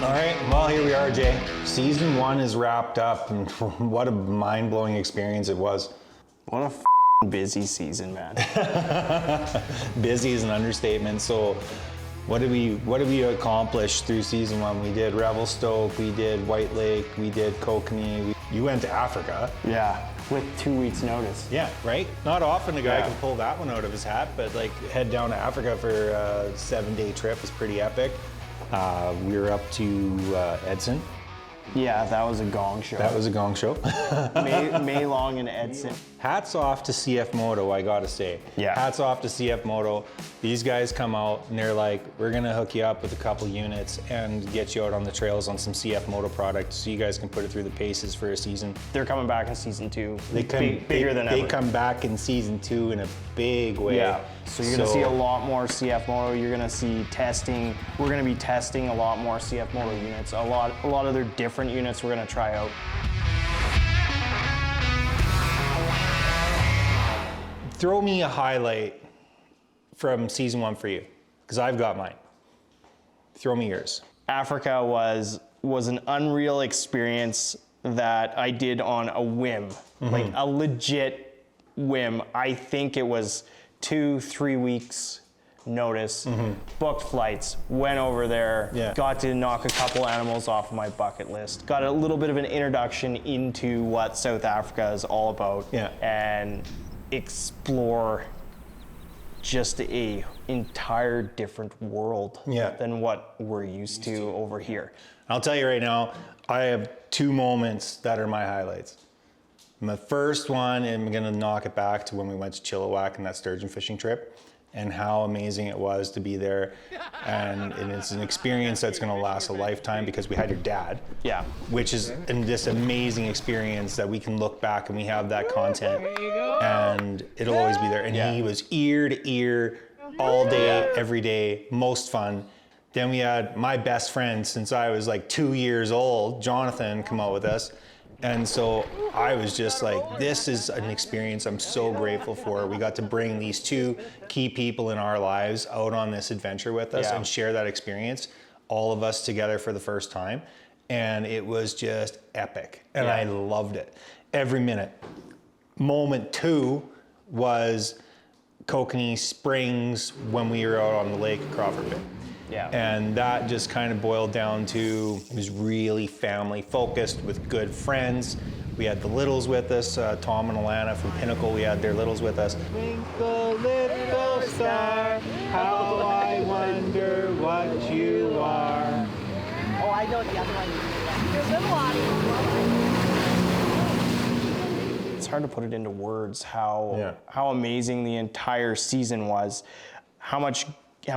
All right, well, here we are, Jay. Season 1 is wrapped up, and what a mind-blowing experience it was. What a busy season, man. Busy is an understatement. So what did we accomplish through season 1? We did Revelstoke, we did White Lake, we did Kokanee. You went to Africa. Yeah, with 2 weeks notice. Yeah, right? Not often a guy can pull that one out of his hat, but like head down to Africa for a 7-day trip is pretty epic. We were up to Edson. Yeah, that was a gong show. That was a gong show. May Long and Edson. Hats off to CF Moto, I gotta say. Yeah. Hats off to CF Moto. These guys come out and they're like, we're gonna hook you up with a couple units and get you out on the trails on some CF Moto product so you guys can put it through the paces for a season. They're coming back in season 2. Bigger than ever. They come back in season 2 in a big way. Yeah, so you're gonna see a lot more CF Moto. You're gonna see testing. We're gonna be testing a lot more CF Moto units. A lot of their different units we're gonna try out. Throw me a highlight from season 1 for you, because I've got mine. Throw me yours. Africa was an unreal experience that I did on a whim, like a legit whim. I think it was 2-3 weeks notice, booked flights, went over there, got to knock a couple animals off of my bucket list, got a little bit of an introduction into what South Africa is all about, and explore just a entire different world than what we're used to over here. I'll tell you right now, I have 2 moments that are my highlights. My first one, and I'm gonna knock it back to when we went to Chilliwack and that sturgeon fishing trip, and how amazing it was to be there. And it's an experience that's gonna last a lifetime because we had your dad. Yeah. Which is this amazing experience that we can look back and we have that content. And it'll always be there. And he was ear to ear all day, every day, most fun. Then we had my best friend since I was like 2 years old, Jonathan, come out with us. And so I was just like, this is an experience I'm so grateful for. We got to bring these 2 key people in our lives out on this adventure with us and share that experience, all of us together for the first time. And it was just epic. And I loved it. Every minute. Moment 2 was Kokanee Springs when we were out on the lake at Crawford Bay. Yeah. And that just kind of boiled down to, it was really family focused with good friends. We had the littles with us, Tom and Alana from Pinnacle, we had their littles with us. Twinkle little star, how I wonder what you are. Oh, I know the other one. Your little one. It's hard to put it into words how amazing the entire season was, how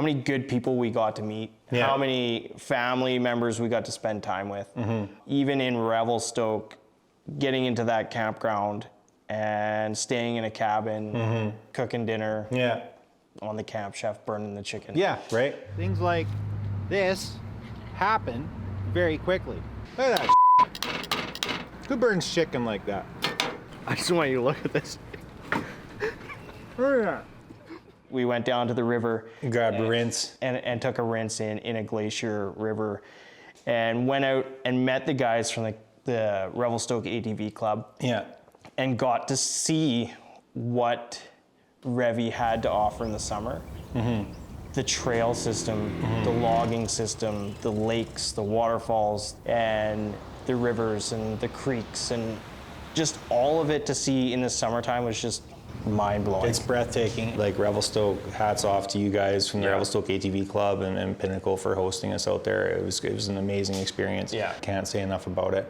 many good people we got to meet, how many family members we got to spend time with. Even in Revelstoke, getting into that campground and staying in a cabin, cooking dinner on the camp chef, burning the chicken. Yeah, right. Things like this happen very quickly. Look at that. Who burns chicken like that? I just want you to look at this. Look at that. We went down to the river. Grabbed a rinse. And took a rinse in a glacier river and went out and met the guys from the Revelstoke ATV Club. Yeah. And got to see what Revy had to offer in the summer. The trail system, the logging system, the lakes, the waterfalls, and the rivers and the creeks, and just all of it to see in the summertime was just mind-blowing. It's breathtaking. Like Revelstoke, hats off to you guys from the Revelstoke ATV Club and Pinnacle for hosting us out there. It was an amazing experience. Yeah. Can't say enough about it.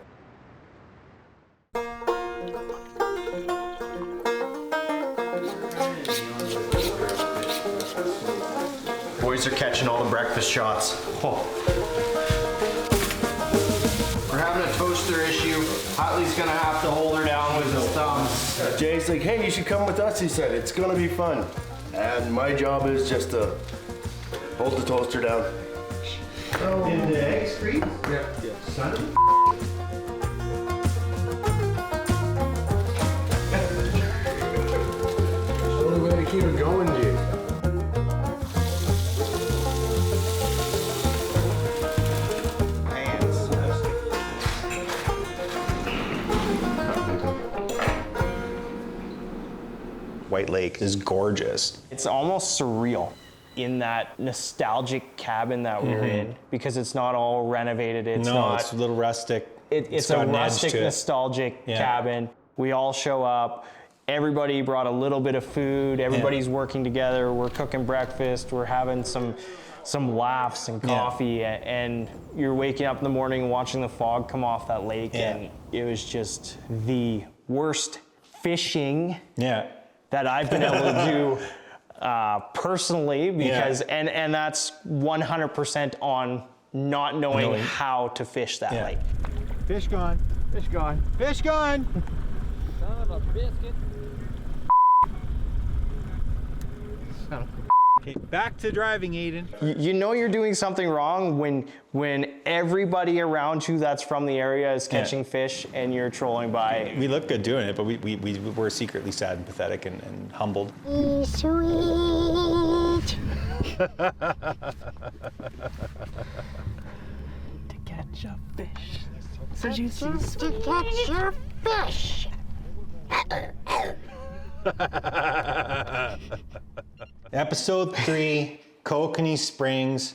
Boys are catching all the breakfast shots. We're having a toaster issue. Hotley's gonna have to hold her down with his thumbs. Jay's like, hey, you should come with us, he said. It's gonna be fun. And my job is just to hold the toaster down. In the egg street? Yeah. Son of a The only way to keep it going, Jay. White Lake is gorgeous. It's almost surreal in that nostalgic cabin that we're in, because it's not all renovated. It's not. It's a little rustic. It's got a an edge rustic, to it. nostalgic Yeah. cabin. We all show up. Everybody brought a little bit of food. Everybody's working together. We're cooking breakfast. We're having some laughs and coffee. And you're waking up in the morning and watching the fog come off that lake. Yeah. And it was just the worst fishing Yeah. that I've been able to do personally, because and that's 100% on not knowing how to fish that lake. Fish gone, fish gone, fish gone! Son of a biscuit. Okay, back to driving, Aiden. You know you're doing something wrong when everybody around you that's from the area is catching fish and you're trolling by. We look good doing it, but we were secretly sad and pathetic and humbled. Sweet. To catch a fish. So juicy. To catch your fish. Episode 3, Kokanee Springs,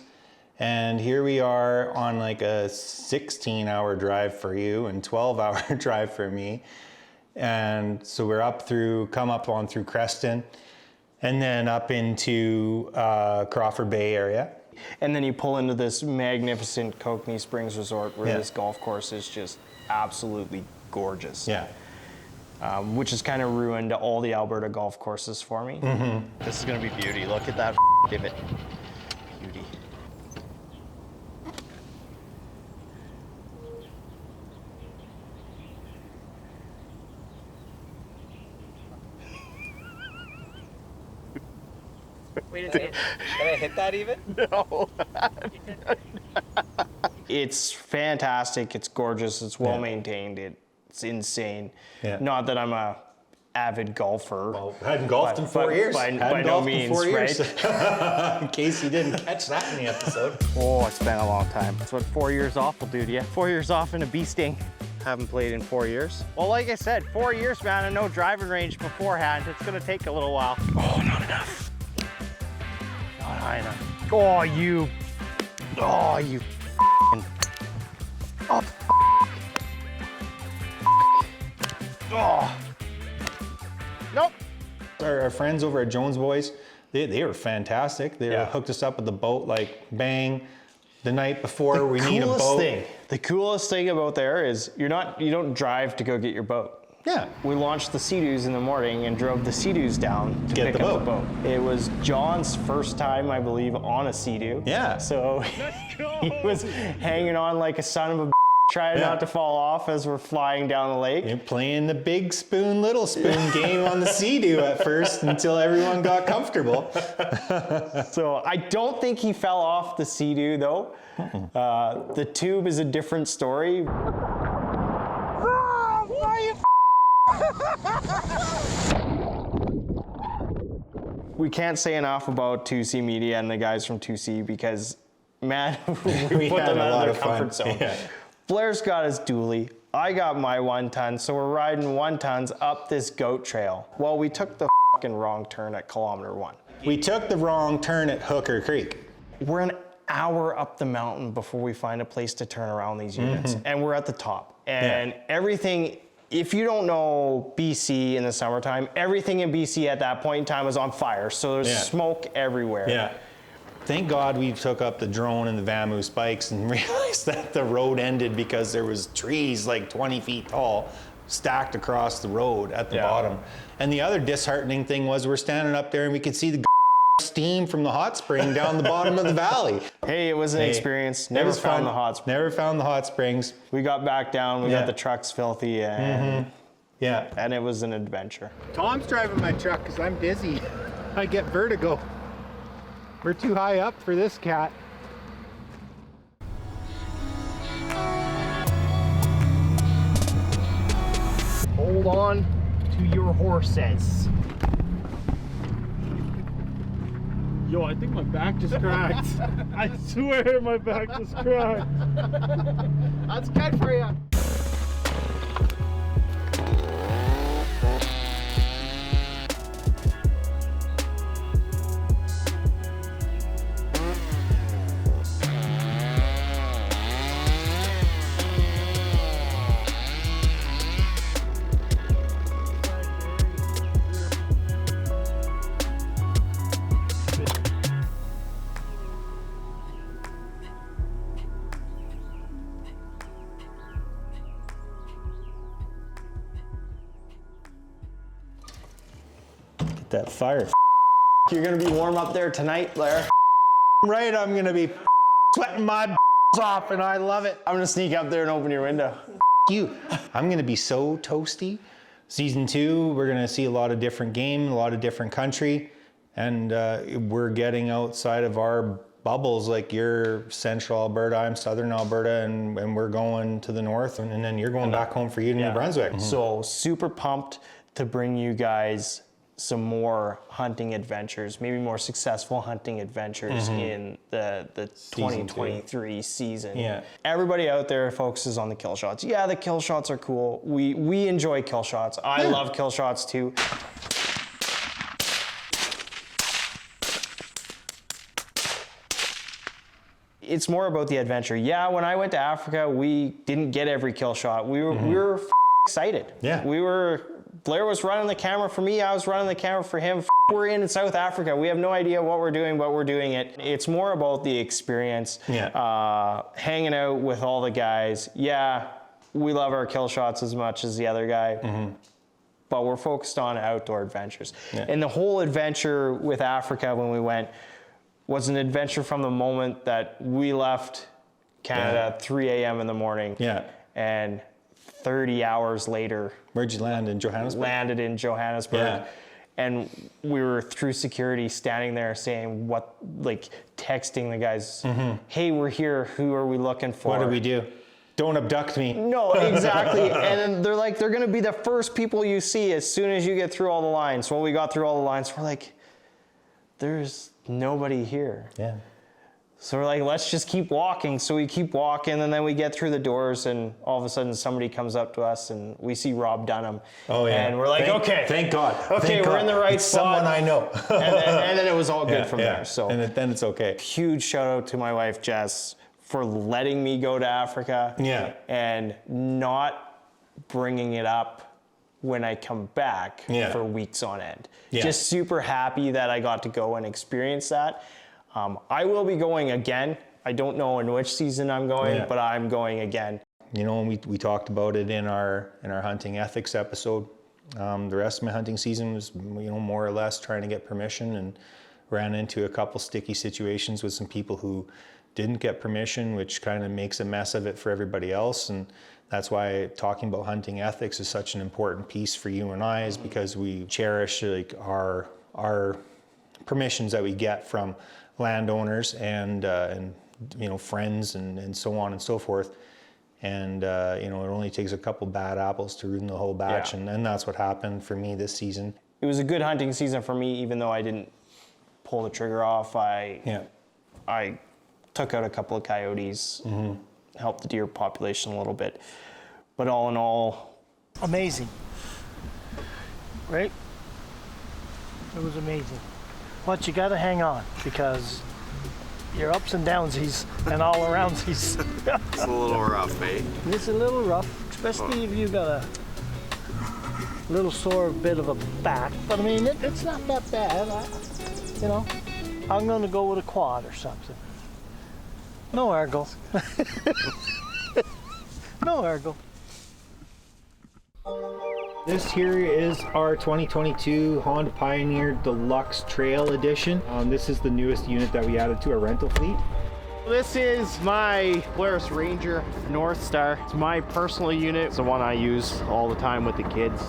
and here we are on like a 16-hour drive for you and 12-hour drive for me. And so we're come up on through Creston, and then up into Crawford Bay area. And then you pull into this magnificent Kokanee Springs resort where this golf course is just absolutely gorgeous. Yeah. Which has kind of ruined all the Alberta golf courses for me. This is gonna be beauty. Look at that divot. Beauty. Wait a second. Did I hit that even? It's fantastic. It's gorgeous. It's well maintained. It's insane. Yeah. Not that I'm a avid golfer. Well, hadn't golfed in 4 but years. by Hadn't no golfed in means, 4 years. right? In case you didn't catch that in the episode. Oh, it's been a long time. That's what 4 years off will do to you. 4 years off in a bee sting. Haven't played in 4 years. Well, like I said, 4 years, man, and no driving range beforehand. It's gonna take a little while. Oh, not enough. Not high enough. Oh, you f***ing. Oh, oh. Nope. Our friends over at Jones Boys, they were fantastic. They hooked us up with the boat, like bang, the night before we need a boat. The coolest thing about there is you don't drive to go get your boat. Yeah. We launched the Sea-Doos in the morning and drove the Sea-Doos down to Get pick the up the boat. It was John's first time, I believe, on a Sea-Doo. Yeah. So he was hanging on like a son of a trying not to fall off as we're flying down the lake. You're playing the big spoon, little spoon game on the Sea-Doo at first until everyone got comfortable. So I don't think he fell off the Sea-Doo though. The tube is a different story. We can't say enough about 2C Media and the guys from 2C because, man, we put had them a out lot of of their comfort fun. zone. Yeah. Blair's got his dually. I got my 1 ton, so we're riding 1 tons up this goat trail. Well, we took the fucking wrong turn at kilometer 1. We took the wrong turn at Hooker Creek. We're an hour up the mountain before we find a place to turn around these units, and we're at the top. And everything, if you don't know BC in the summertime, everything in BC at that point in time was on fire, so there's smoke everywhere. Yeah. Thank God we took up the drone and the Vamu spikes and realized that the road ended because there was trees like 20 feet tall stacked across the road at the bottom. And the other disheartening thing was we're standing up there and we could see the steam from the hot spring down the bottom of the valley. Hey, it was an experience. Never found the hot springs. Never found the hot springs. We got back down, we got the trucks filthy, and it was an adventure. Tom's driving my truck because I'm dizzy. I get vertigo. We're too high up for this cat. Hold on to your horses. Yo, I think my back just cracked. I swear my back just cracked. That's good for you. That fire. You're gonna be warm up there tonight, Blair. Right, I'm gonna be sweating my off, and I love it. I'm gonna sneak up there and open your window. You. I'm gonna be so toasty. Season 2, we're gonna see a lot of different game, a lot of different country, and we're getting outside of our bubbles. Like you're Central Alberta, I'm Southern Alberta, and we're going to the north, and then you're going back home for you to New Brunswick. So super pumped to bring you guys some more hunting adventures, maybe more successful hunting adventures in the 2023 season. Yeah. Everybody out there focuses on the kill shots. Yeah, the kill shots are cool. We enjoy kill shots. I love kill shots too. It's more about the adventure. Yeah, when I went to Africa, we didn't get every kill shot. We were excited. Yeah. Blair was running the camera for me, I was running the camera for him. We're in South Africa. We have no idea what we're doing, but we're doing it. It's more about the experience, hanging out with all the guys. Yeah, we love our kill shots as much as the other guy, but we're focused on outdoor adventures. Yeah. And the whole adventure with Africa when we went was an adventure from the moment that we left Canada at 3 a.m. in the morning. Yeah. And 30 hours later, Where'd you land, in Johannesburg? landed in Johannesburg. Yeah. And we were through security standing there saying texting the guys, hey, we're here, who are we looking for? What do we do? Don't abduct me. No, exactly. And then they're gonna be the first people you see as soon as you get through all the lines. Well, we got through all the lines, we're like, there's nobody here. Yeah. So we're like, let's just keep walking. So we keep walking, and then we get through the doors, and all of a sudden somebody comes up to us, and we see Rob Dunham. Oh yeah. And we're like, okay. Thank God. Okay, Thank we're God. in the right It's spot. someone I know. and then it was all good from there. So and then it's okay. huge shout out to my wife, Jess, for letting me go to Africa. Yeah. And not bringing it up when I come back for weeks on end. Yeah. Just super happy that I got to go and experience that. I will be going again. I don't know in which season I'm going, but I'm going again. You know, we talked about it in our hunting ethics episode. The rest of my hunting season was, more or less trying to get permission, and ran into a couple sticky situations with some people who didn't get permission, which kind of makes a mess of it for everybody else. And that's why talking about hunting ethics is such an important piece for you and I, is because we cherish our permissions that we get from landowners and friends and so on and so forth. And it only takes a couple bad apples to ruin the whole batch. Yeah. And that's what happened for me this season. It was a good hunting season for me, even though I didn't pull the trigger off. I took out a couple of coyotes, helped the deer population a little bit. But all in all, Amazing. Right? It was amazing. But you gotta hang on, because your ups and downsies and all aroundsies. It's a little rough, eh? It's a little rough, especially if you got a little sore bit of a back. But I mean, it's not that bad. I'm gonna go with a quad or something. No Argo. No Argo. This here is our 2022 Honda Pioneer Deluxe Trail Edition. This is the newest unit that we added to our rental fleet. This is my Polaris Ranger North Star. It's my personal unit. It's the one I use all the time with the kids.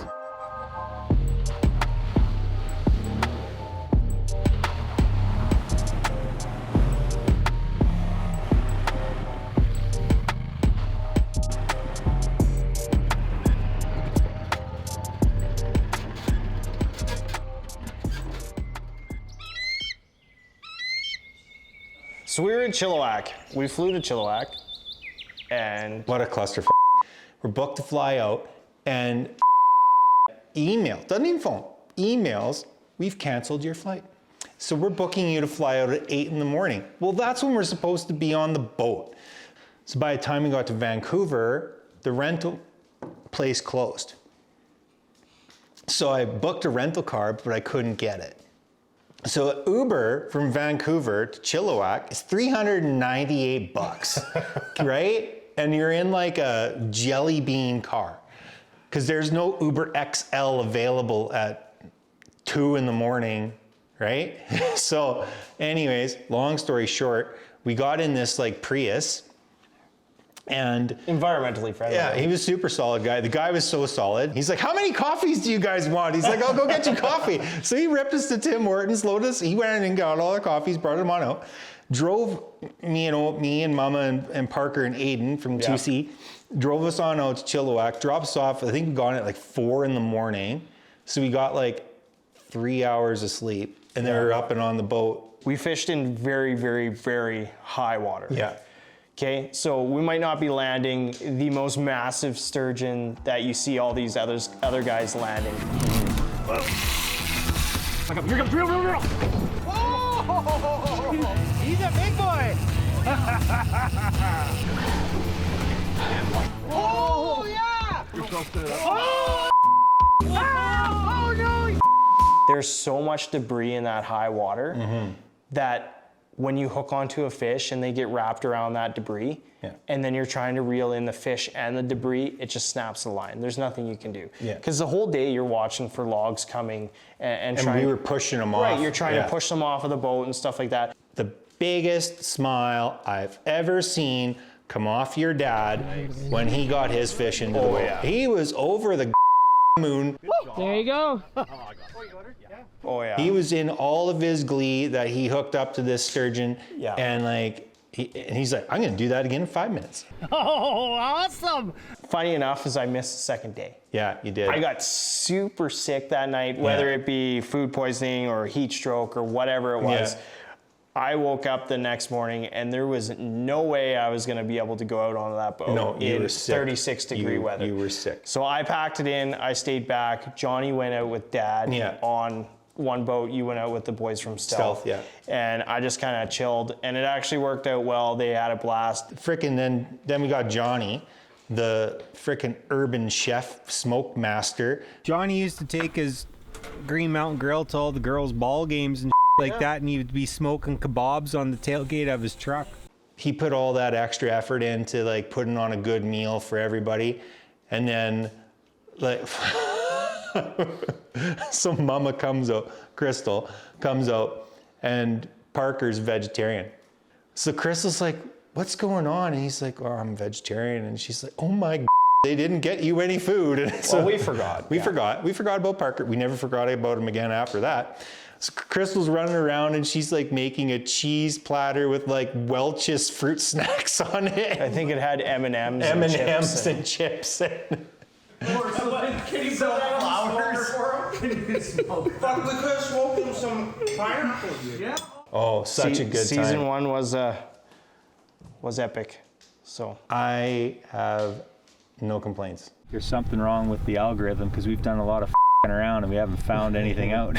so we were in Chilliwack. We flew to Chilliwack, and What a cluster. We're booked to fly out, and email, doesn't even phone, emails, we've canceled your flight. So we're booking you to fly out at 8 in the morning. Well, that's when we're supposed to be on the boat. So by the time we got to Vancouver, the rental place closed. So I booked a rental car, but I couldn't get it. So Uber from Vancouver to Chilliwack is $398, right? And you're in like a jelly bean car, because there's no Uber XL available at 2 in the morning, right? So anyways, long story short, we got in this like Prius, and Environmentally friendly. yeah, he was super solid guy. The guy was so solid. He's like, how many coffees do you guys want? He's like, I'll go get you coffee. So he ripped us to Tim Hortons, loaded us. He went in and got all the coffees, brought them on out. Drove me and Mama and Parker and Aiden from 2C, drove us on out to Chilliwack, dropped us off. I think we got in at like 4 in the morning. So we got like 3 hours of sleep, and then we were up and on the boat. We fished in very, very, very high water. Yeah. Okay, so we might not be landing the most massive sturgeon that you see all these other guys landing. Here comes real. He's a big boy. Oh, yeah. Oh, no. There's so much debris in that high water that when you hook onto a fish and they get wrapped around that debris, and then you're trying to reel in the fish and the debris, it just snaps the line. There's nothing you can do. Because the whole day you're watching for logs coming and trying. We were pushing them off. Right, you're trying to push them off of the boat and stuff like that. The biggest smile I've ever seen come off your dad when he got his fish into the boat. Yeah. He was over the moon. There you go. Oh yeah. He was in all of his glee that he hooked up to this sturgeon. Yeah. And like, he's like, I'm gonna do that again in 5 minutes. Oh, awesome. Funny enough is I missed the second day. Yeah, you did. I got super sick that night, whether it be food poisoning or heat stroke or whatever it was. Yeah. I woke up the next morning and there was no way I was gonna be able to go out onto that boat you in were sick. 36-degree weather. You were sick. So I packed it in, I stayed back. Johnny went out with Dad on one boat. You went out with the boys from Stealth. Yeah. And I just kind of chilled, and it actually worked out well. They had a blast. Frickin' then we got Johnny, the frickin' urban chef, smoke master. Johnny used to take his Green Mountain Grill to all the girls' ball games and like that, and he would be smoking kebabs on the tailgate of his truck. He put all that extra effort into like putting on a good meal for everybody, and then like so Mama comes out, Crystal comes out, and Parker's vegetarian. So Crystal's like, what's going on? And he's like, oh, I'm vegetarian. And she's like, oh my God, they didn't get you any food. And so we forgot. We forgot about Parker. We never forgot about him again after that. So Crystal's running around and she's like making a cheese platter with like Welch's fruit snacks on it. I think it had M&Ms and chips. Can you sell flowers for him? Fuck, we could have smoked him some pineapples. Yeah. Oh, such a good time. Season 1 was epic. So I have no complaints. There's something wrong with the algorithm because we've done a lot of around and we haven't found anything out.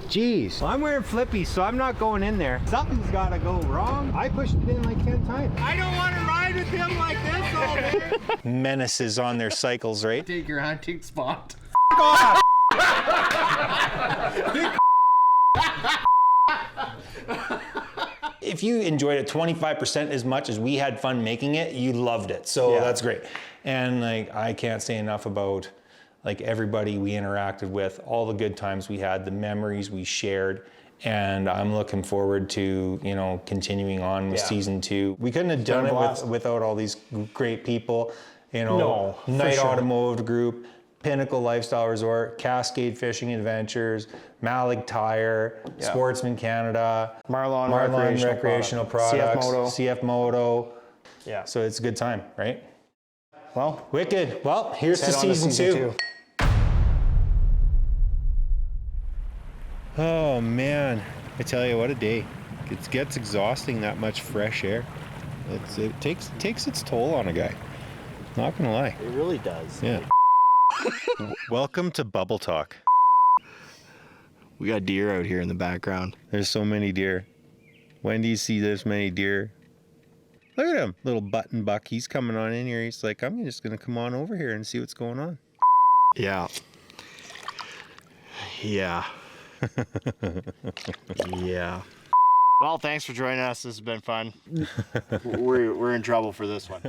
Jeez. Well, I'm wearing flippies, so I'm not going in there. Something's gotta go wrong. I pushed it in like 10 times. I don't want to ride with him like this all day. Menaces on their cycles, right? Take your hunting spot. If you enjoyed it 25% as much as we had fun making it, you loved it. So that's great. And like, I can't say enough about like everybody we interacted with, all the good times we had, the memories we shared. And I'm looking forward to, you know, continuing on with season 2. We couldn't have done it without all these great people, you know, Night Automotive Group, Pinnacle Lifestyle Resort, Cascade Fishing Adventures, Malik Tire, Sportsman Canada, Marlon Recreational Products, CF Moto. Yeah. So it's a good time, right? Well, wicked. Well, here's to season 2. Oh man, I tell you what a day. It gets exhausting, that much fresh air. It takes its toll on a guy. Not gonna lie. It really does. Yeah. Welcome to Bubble Talk. We got deer out here in the background. There's so many deer. When do you see this many deer? Look at him, little button buck. He's coming on in here. He's like, I'm just gonna come on over here and see what's going on. Yeah. Yeah. Yeah. Well, thanks for joining us. This has been fun. We're in trouble for this one.